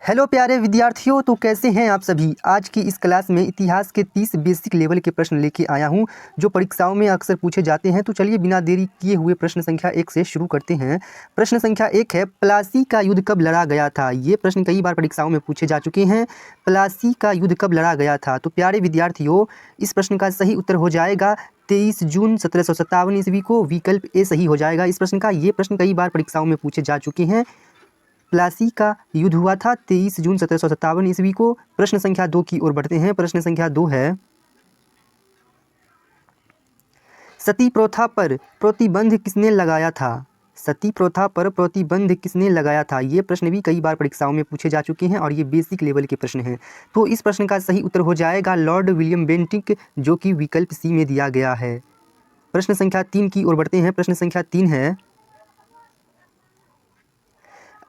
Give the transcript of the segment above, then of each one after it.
Hello प्यारे विद्यार्थियों, तो कैसे हैं आप सभी। आज की इस क्लास में इतिहास के 30 बेसिक लेवल के प्रश्न लेके आया हूं जो परीक्षाओं में अक्सर पूछे जाते हैं। तो चलिए बिना देरी किए हुए प्रश्न संख्या 1 से शुरू करते हैं। प्रश्न संख्या 1 है, प्लासी का युद्ध कब लड़ा गया था। ये प्रश्न कई बार परीक्षाओं में पूछे जा चुके हैं। प्लासी का युद्ध कब लड़ा गया था। तो प्यारे विद्यार्थियों, इस प्रश्न का सही उत्तर हो जाएगा 23 जून 1757 ईस्वी को। विकल्प ए सही हो जाएगा इस प्रश्न का। ये प्रश्न कई बार परीक्षाओं में पूछे जा चुके हैं। प्लासी का युद्ध हुआ था 23 जून 1757 ईस्वी को। प्रश्न संख्या 2 की ओर बढ़ते हैं। प्रश्न संख्या 2 है, सती प्रथा पर प्रतिबंध किसने लगाया था। सती प्रथा पर प्रतिबंध किसने लगाया था। ये प्रश्न भी कई बार परीक्षाओं में पूछे जा चुके हैं और ये बेसिक लेवल के प्रश्न हैं। तो इस प्रश्न का सही उत्तर हो जाएगा लॉर्ड विलियम बेंटिक, जो कि विकल्प सी में दिया गया है। प्रश्न संख्या 3 की ओर बढ़ते हैं। प्रश्न संख्या 3 है,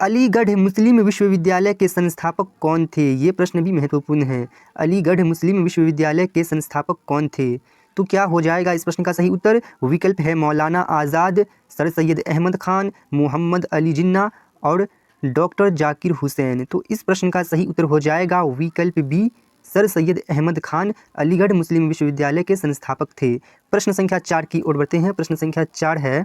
अलीगढ़ मुस्लिम विश्वविद्यालय के संस्थापक कौन थे। ये प्रश्न भी महत्वपूर्ण है। अलीगढ़ मुस्लिम विश्वविद्यालय के संस्थापक कौन थे। तो क्या हो जाएगा इस प्रश्न का सही उत्तर। विकल्प है मौलाना आज़ाद, सर सैयद अहमद खान, मोहम्मद अली जिन्ना और डॉक्टर जाकिर हुसैन। तो इस प्रश्न का सही उत्तर हो जाएगा विकल्प बी, सर सैयद अहमद खान अलीगढ़ मुस्लिम विश्वविद्यालय के संस्थापक थे। प्रश्न संख्या 4 की ओर बढ़ते हैं। प्रश्न संख्या 4 है,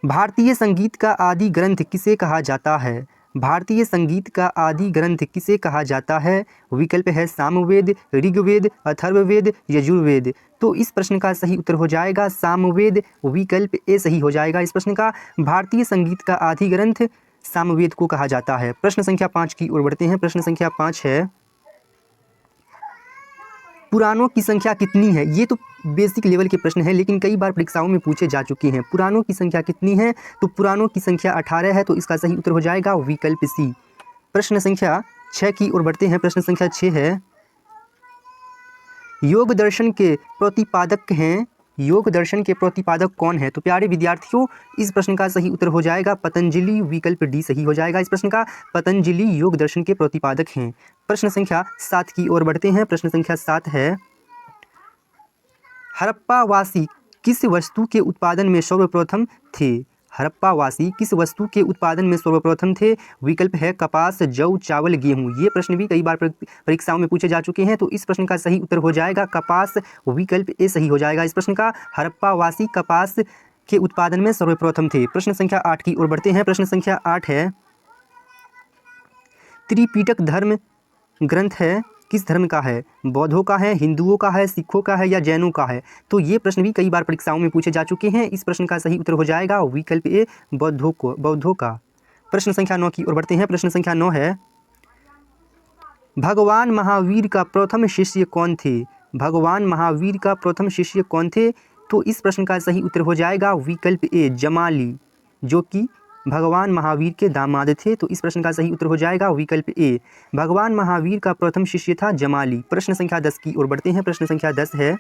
भारतीय संगीत का आदि ग्रंथ किसे कहा जाता है। भारतीय संगीत का आदि ग्रंथ किसे कहा जाता है। विकल्प है सामवेद, ऋग्वेद, अथर्ववेद, यजुर्वेद। तो इस प्रश्न का सही उत्तर हो जाएगा सामवेद। विकल्प ए सही हो जाएगा इस प्रश्न का। भारतीय संगीत का आदि ग्रंथ सामवेद को कहा जाता है। प्रश्न संख्या 5 की ओर बढ़ते हैं। प्रश्न संख्या 5 है, पुराणों की संख्या कितनी है। ये तो बेसिक लेवल के प्रश्न है लेकिन कई बार परीक्षाओं में पूछे जा चुके हैं। पुराणों की संख्या कितनी है। तो पुराणों की संख्या 18 है। तो इसका सही उत्तर हो जाएगा विकल्प सी। प्रश्न संख्या 6 की ओर बढ़ते हैं। प्रश्न संख्या 6 है, योग दर्शन के प्रतिपादक हैं। योग दर्शन के प्रतिपादक कौन है। तो प्यारे विद्यार्थियों, इस प्रश्न का सही उत्तर हो जाएगा पतंजलि। विकल्प डी सही हो जाएगा इस प्रश्न का। पतंजलि योग दर्शन के प्रतिपादक हैं। प्रश्न संख्या 7 की ओर बढ़ते हैं। प्रश्न संख्या 7 है, हड़प्पावासी किस वस्तु के उत्पादन में सर्वप्रथम थे। हड़प्पावासी किस वस्तु के उत्पादन में सर्वप्रथम थे। विकल्प है कपास, जौ, चावल, गेहूं। ये प्रश्न भी कई बार परीक्षाओं में पूछे जा चुके हैं। तो इस प्रश्न का सही उत्तर हो जाएगा कपास। विकल्प ए सही हो जाएगा इस प्रश्न का। हड़प्पावासी कपास के उत्पादन में सर्वप्रथम थे। प्रश्न संख्या 8 की ओर बढ़ते हैं। प्रश्न संख्या 8 है, त्रिपिटक धर्म ग्रंथ है किस धर्म का है। बौद्धों का है, हिंदुओं का है, सिखों का है या जैनों का है। तो ये प्रश्न भी कई बार परीक्षाओं में पूछे जा चुके हैं। इस प्रश्न का सही उत्तर हो जाएगा विकल्प ए, बौद्धों का। प्रश्न संख्या 9 की ओर बढ़ते हैं। प्रश्न संख्या 9 है, भगवान महावीर का प्रथम शिष्य कौन थे। भगवान महावीर का प्रथम शिष्य कौन थे। तो इस प्रश्न का सही उत्तर हो जाएगा विकल्प ए, जमाली, जो कि भगवान महावीर के दामाद थे। तो इस प्रश्न का सही उत्तर हो जाएगा विकल्प ए, भगवान महावीर का प्रथम शिष्य था जमाली। प्रश्न संख्या 10 की ओर बढ़ते हैं। प्रश्न संख्या 10 है,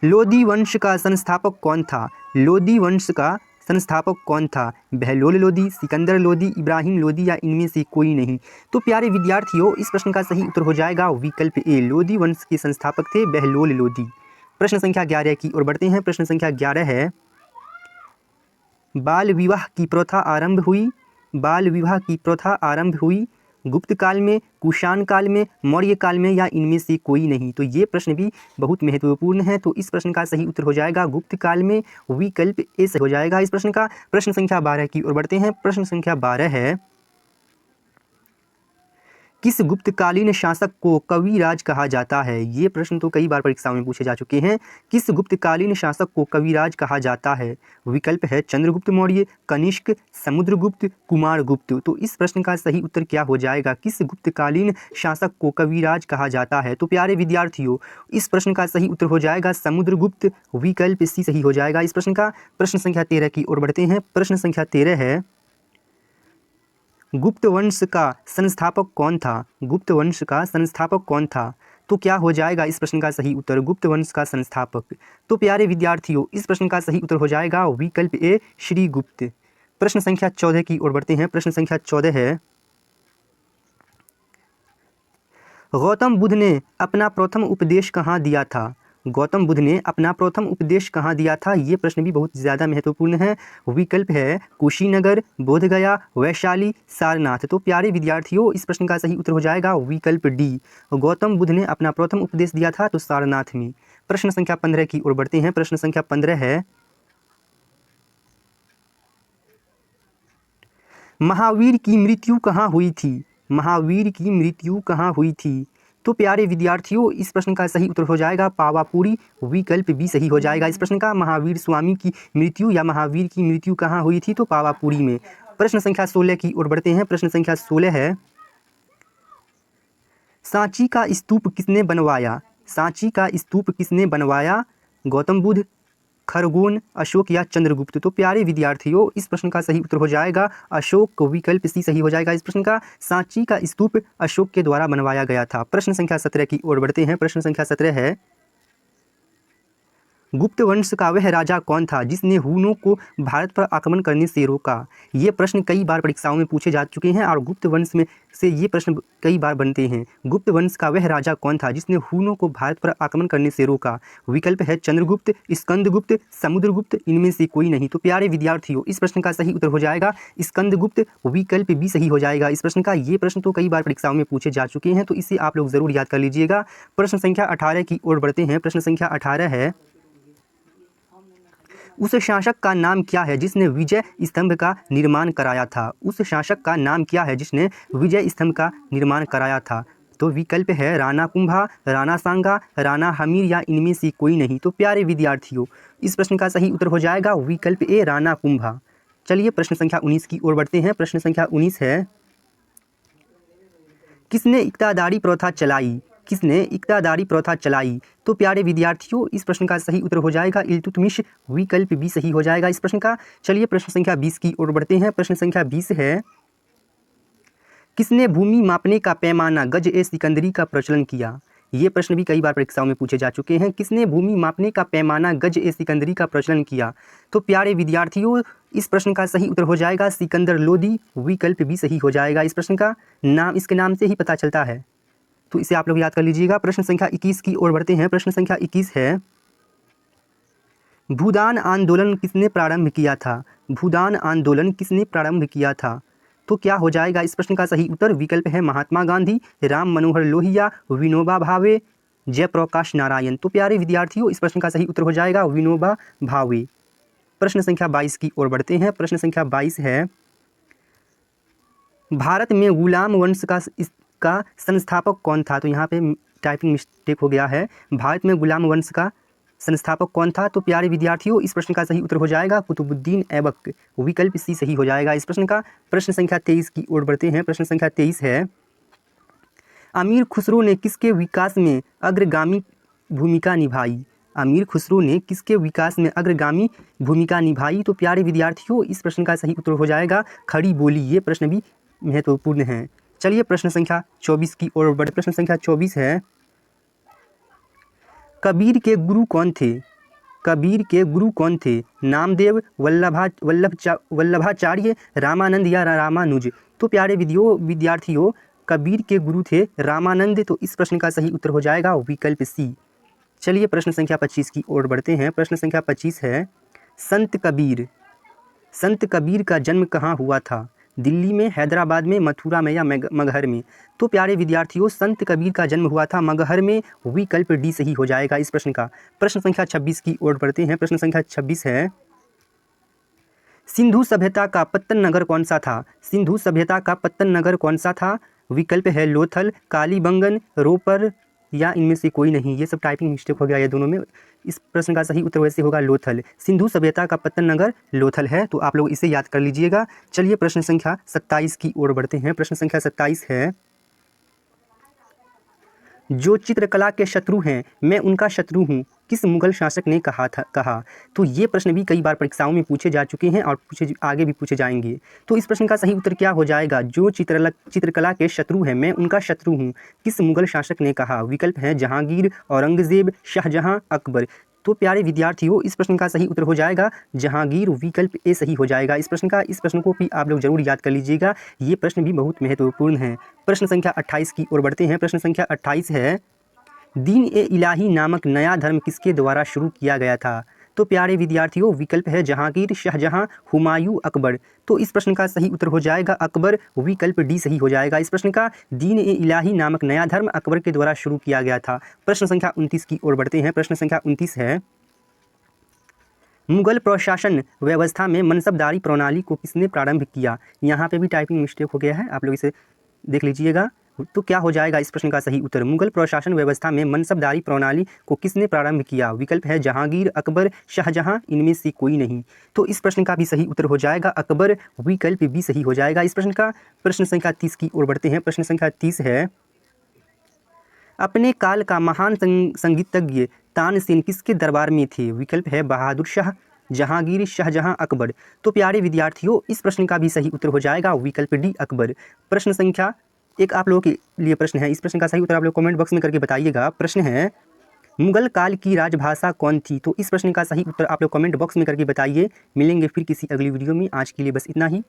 लोदी वंश का संस्थापक कौन था। लोदी वंश का संस्थापक कौन था। बहलोल लोदी, सिकंदर लोदी, इब्राहिम लोदी या इनमें से कोई नहीं। तो प्यारे विद्यार्थियों, इस प्रश्न का सही उत्तर हो जाएगा विकल्प ए, लोदी वंश के संस्थापक थे बहलोल लोदी। प्रश्न संख्या 11 की ओर बढ़ते हैं। प्रश्न संख्या 11 है, बाल विवाह की प्रथा आरंभ हुई। बाल विवाह की प्रथा आरंभ हुई गुप्त काल में, कुषाण काल में, मौर्य काल में या इनमें से कोई नहीं। तो ये प्रश्न भी बहुत महत्वपूर्ण है। तो इस प्रश्न का सही उत्तर हो जाएगा गुप्त काल में। विकल्प ए सही हो जाएगा इस प्रश्न का। प्रश्न संख्या 12 की ओर बढ़ते हैं। प्रश्न संख्या 12 है, किस गुप्तकालीन शासक को कविराज कहा जाता है। ये प्रश्न तो कई बार परीक्षाओं में पूछे जा चुके हैं। किस गुप्तकालीन शासक को कविराज कहा जाता है। विकल्प है चंद्रगुप्त मौर्य, कनिष्क, समुद्रगुप्त, कुमारगुप्त। तो इस प्रश्न का सही उत्तर क्या हो जाएगा, किस गुप्तकालीन शासक को कविराज कहा जाता है। तो प्यारे विद्यार्थियों, इस प्रश्न का सही उत्तर हो जाएगा समुद्रगुप्त। विकल्प सी सही हो जाएगा इस प्रश्न का। प्रश्न संख्या 13 की ओर बढ़ते हैं। प्रश्न संख्या 13 है, गुप्त वंश का संस्थापक कौन था। गुप्त वंश का संस्थापक कौन था। तो क्या हो जाएगा इस प्रश्न का सही उत्तर, गुप्त वंश का संस्थापक। तो प्यारे विद्यार्थियों, इस प्रश्न का सही उत्तर हो जाएगा विकल्प ए, श्रीगुप्त। प्रश्न संख्या 14 की ओर बढ़ते हैं। प्रश्न संख्या 14 है, गौतम बुद्ध ने अपना प्रथम उपदेश कहाँ दिया था। गौतम बुद्ध ने अपना प्रथम उपदेश कहाँ दिया था? ये प्रश्न भी बहुत ज़्यादा महत्वपूर्ण है। विकल्प है कुशीनगर, बोधगया, वैशाली, सारनाथ। तो प्यारे विद्यार्थियों, इस प्रश्न का सही उत्तर हो जाएगा विकल्प डी। गौतम बुद्ध ने अपना प्रथम उपदेश दिया था तो सारनाथ में। प्रश्न संख्या 15 की ओर बढ़ते हैं। प्रश्न संख्या 15 है, महावीर की मृत्यु कहाँ हुई थी? महावीर की मृत्यु कहाँ हुई थी? तो प्यारे विद्यार्थियों, इस प्रश्न का सही उत्तर हो जाएगा पावापुरी। विकल्प बी सही हो जाएगा इस प्रश्न का। महावीर स्वामी की मृत्यु या महावीर की मृत्यु कहाँ हुई थी? तो पावापुरी में। प्रश्न संख्या 16 की ओर बढ़ते हैं। प्रश्न संख्या 16 है, सांची का स्तूप किसने बनवाया? सांची का स्तूप किसने बनवाया? गौतम बुद्ध, खरगोन, अशोक या चंद्रगुप्त। तो प्यारे विद्यार्थियों, इस प्रश्न का सही उत्तर हो जाएगा अशोक। विकल्प सी सही हो जाएगा इस प्रश्न का। सांची का स्तूप अशोक के द्वारा बनवाया गया था। प्रश्न संख्या 17 की ओर बढ़ते हैं। प्रश्न संख्या 17 है, गुप्त वंश का वह राजा कौन था जिसने हुनों को भारत पर आक्रमण करने से रोका? ये प्रश्न कई बार परीक्षाओं में पूछे जा चुके हैं और गुप्त वंश में से ये प्रश्न कई बार बनते हैं। गुप्त वंश का वह राजा कौन था जिसने हुनों को भारत पर आक्रमण करने से रोका? विकल्प है चंद्रगुप्त, स्कंदगुप्त, समुद्रगुप्त, इनमें से कोई नहीं। तो प्यारे विद्यार्थियों, इस प्रश्न का सही उत्तर हो जाएगा स्कंदगुप्त। विकल्प भी सही हो जाएगा इस प्रश्न का। ये प्रश्न तो कई बार परीक्षाओं में पूछे जा चुके हैं, तो इसे आप लोग जरूर याद कर लीजिएगा। प्रश्न संख्या 18 की ओर बढ़ते हैं। प्रश्न संख्या 18 है, उस शासक का नाम क्या है जिसने विजय स्तंभ का निर्माण कराया था? उस शासक का नाम क्या है जिसने विजय स्तंभ का निर्माण कराया था? तो विकल्प है राणा कुंभा, राणा सांगा, राणा हमीर या इनमें से कोई नहीं। तो प्यारे विद्यार्थियों, इस प्रश्न का सही उत्तर हो जाएगा विकल्प ए, राणा कुंभा। चलिए प्रश्न संख्या 19 की ओर बढ़ते हैं। प्रश्न संख्या 19 है, किसने इक्तादारी प्रथा चलाई? किसने इक्तादारी प्रथा चलाई? तो प्यारे विद्यार्थियों, इस प्रश्न का सही उत्तर हो जाएगा इल्तुतमिश। विकल्प भी सही हो जाएगा इस प्रश्न का। चलिए प्रश्न संख्या 20 की ओर बढ़ते हैं। प्रश्न संख्या 20 है, किसने भूमि मापने का पैमाना गज ए सिकंदरी का प्रचलन किया? ये प्रश्न भी कई बार परीक्षाओं में पूछे जा चुके हैं। किसने भूमि मापने का पैमाना गज ए सिकंदरी का प्रचलन किया? तो प्यारे विद्यार्थियों, इस प्रश्न का सही उत्तर हो जाएगा सिकंदर लोदी। विकल्प भी सही हो जाएगा इस प्रश्न का। नाम इसके नाम से ही पता चलता है, तो इसे आप लोग याद कर लीजिएगा। प्रश्न संख्या 21 की ओर बढ़ते हैं। प्रश्न संख्या 21 है, भूदान आंदोलन किसने प्रारंभ किया था? भूदान आंदोलन किसने प्रारंभ किया था? तो क्या हो जाएगा इस प्रश्न का सही उत्तर? विकल्प है महात्मा गांधी, राम मनोहर लोहिया, विनोबा भावे, जयप्रकाश नारायण। तो प्यारे विद्यार्थियों, इस प्रश्न का सही उत्तर हो जाएगा विनोबा भावे। प्रश्न संख्या 22 की ओर बढ़ते हैं। प्रश्न संख्या 22 है, भारत में गुलाम वंश का संस्थापक कौन था? तो यहाँ पे टाइपिंग मिस्टेक हो गया है। भारत में गुलाम वंश का संस्थापक कौन था? तो प्यारे विद्यार्थियों, इस प्रश्न का सही उत्तर हो जाएगा कुतुबुद्दीन ऐबक। विकल्प सी सही हो जाएगा इस प्रश्न का। प्रश्न संख्या 23 की ओर बढ़ते हैं। प्रश्न संख्या 23 है, अमीर खुसरो ने किसके विकास में अग्रगामी भूमिका निभाई? अमीर खुसरो ने किसके विकास में अग्रगामी भूमिका निभाई? तो प्यारे विद्यार्थियों, इस प्रश्न का सही उत्तर हो जाएगा खड़ी बोली। ये प्रश्न भी महत्वपूर्ण है। चलिए प्रश्न संख्या 24 की ओर बढ़ते। प्रश्न संख्या 24 है, कबीर के गुरु कौन थे? कबीर के गुरु कौन थे? नामदेव, वल्लभाचार्य, रामानंद या रामानुज? तो प्यारे विद्यार्थियों, कबीर के गुरु थे रामानंद। तो इस प्रश्न का सही उत्तर हो जाएगा विकल्प सी। चलिए प्रश्न संख्या 25 की ओर बढ़ते हैं। प्रश्न संख्या 25 है, संत कबीर का जन्म कहाँ हुआ था? दिल्ली में, हैदराबाद में, मथुरा में या मगहर में? तो प्यारे विद्यार्थियों, संत कबीर का जन्म हुआ था मगहर में। विकल्प डी सही हो जाएगा इस प्रश्न का। प्रश्न संख्या 26 की ओर बढ़ते हैं। प्रश्न संख्या 26 है, सिंधु सभ्यता का पत्तन नगर कौन सा था? सिंधु सभ्यता का पत्तन नगर कौन सा था? विकल्प है लोथल, कालीबंगन, रोपर या इनमें से कोई नहीं। ये सब टाइपिंग मिस्टेक हो गया ये दोनों में। इस प्रश्न का सही उत्तर वैसे होगा लोथल। सिंधु सभ्यता का पत्तन नगर लोथल है, तो आप लोग इसे याद कर लीजिएगा। चलिए प्रश्न संख्या 27 की ओर बढ़ते हैं। प्रश्न संख्या 27 है, जो चित्रकला के शत्रु हैं मैं उनका शत्रु हूँ, किस मुगल शासक ने कहा? तो ये प्रश्न भी कई बार परीक्षाओं में पूछे जा चुके हैं और आगे भी पूछे जाएंगे। तो इस प्रश्न का सही उत्तर क्या हो जाएगा? जो चित्रकला के शत्रु हैं मैं उनका शत्रु हूँ, किस मुगल शासक ने कहा? विकल्प है जहांगीर, औरंगजेब, शाहजहां, अकबर। तो प्यारे विद्यार्थियों, इस प्रश्न का सही उत्तर हो जाएगा जहांगीर। विकल्प ए सही हो जाएगा इस प्रश्न का। इस प्रश्न को भी आप लोग जरूर याद कर लीजिएगा, ये प्रश्न भी बहुत महत्वपूर्ण है। प्रश्न संख्या 28 की ओर बढ़ते हैं। प्रश्न संख्या 28 है, दीन ए इलाही नामक नया धर्म किसके द्वारा शुरू किया गया था? तो प्यारे विद्यार्थियों, विकल्प है जहांगीर, शाहजहां, हुमायूं, अकबर। तो इस प्रश्न का सही उत्तर हो जाएगा अकबर, विकल्प डी सही हो जाएगा इस प्रश्न का। दीन ए इलाही नामक नया धर्म अकबर के द्वारा शुरू किया गया था। प्रश्न संख्या 29 की ओर बढ़ते हैं। प्रश्न संख्या 29 है, मुगल प्रशासन व्यवस्था में मनसबदारी प्रणाली को किसने प्रारंभ किया? यहाँ पे भी टाइपिंग मिस्टेक हो गया है, आप लोग इसे देख लीजिएगा। तो क्या हो जाएगा इस प्रश्न का सही उत्तर? मुगल प्रशासन व्यवस्था में मनसबदारी प्रणाली को किसने प्रारंभ किया? विकल्प है जहांगीर, अकबर, शाहजहां, इनमें से कोई नहीं। तो इस प्रश्न का भी सही उत्तर हो जाएगा अकबर, विकल्प भी सही हो जाएगा इस प्रश्न का। प्रश्न संख्या 30 की ओर बढ़ते हैं। प्रश्न संख्या 30 है, अपने काल का महान संगीतज्ञ तानसेन किसके दरबार में थे? विकल्प है बहादुर शाह, जहांगीर, शाहजहां, अकबर। तो प्यारे विद्यार्थियों, इस प्रश्न का भी सही उत्तर हो जाएगा विकल्प डी अकबर। प्रश्न संख्या एक आप लोगों के लिए प्रश्न है, इस प्रश्न का सही उत्तर आप लोग कमेंट बॉक्स में करके बताइएगा। प्रश्न है, मुगल काल की राजभाषा कौन थी? तो इस प्रश्न का सही उत्तर आप लोग कमेंट बॉक्स में करके बताइए। मिलेंगे फिर किसी अगली वीडियो में। आज के लिए बस इतना ही।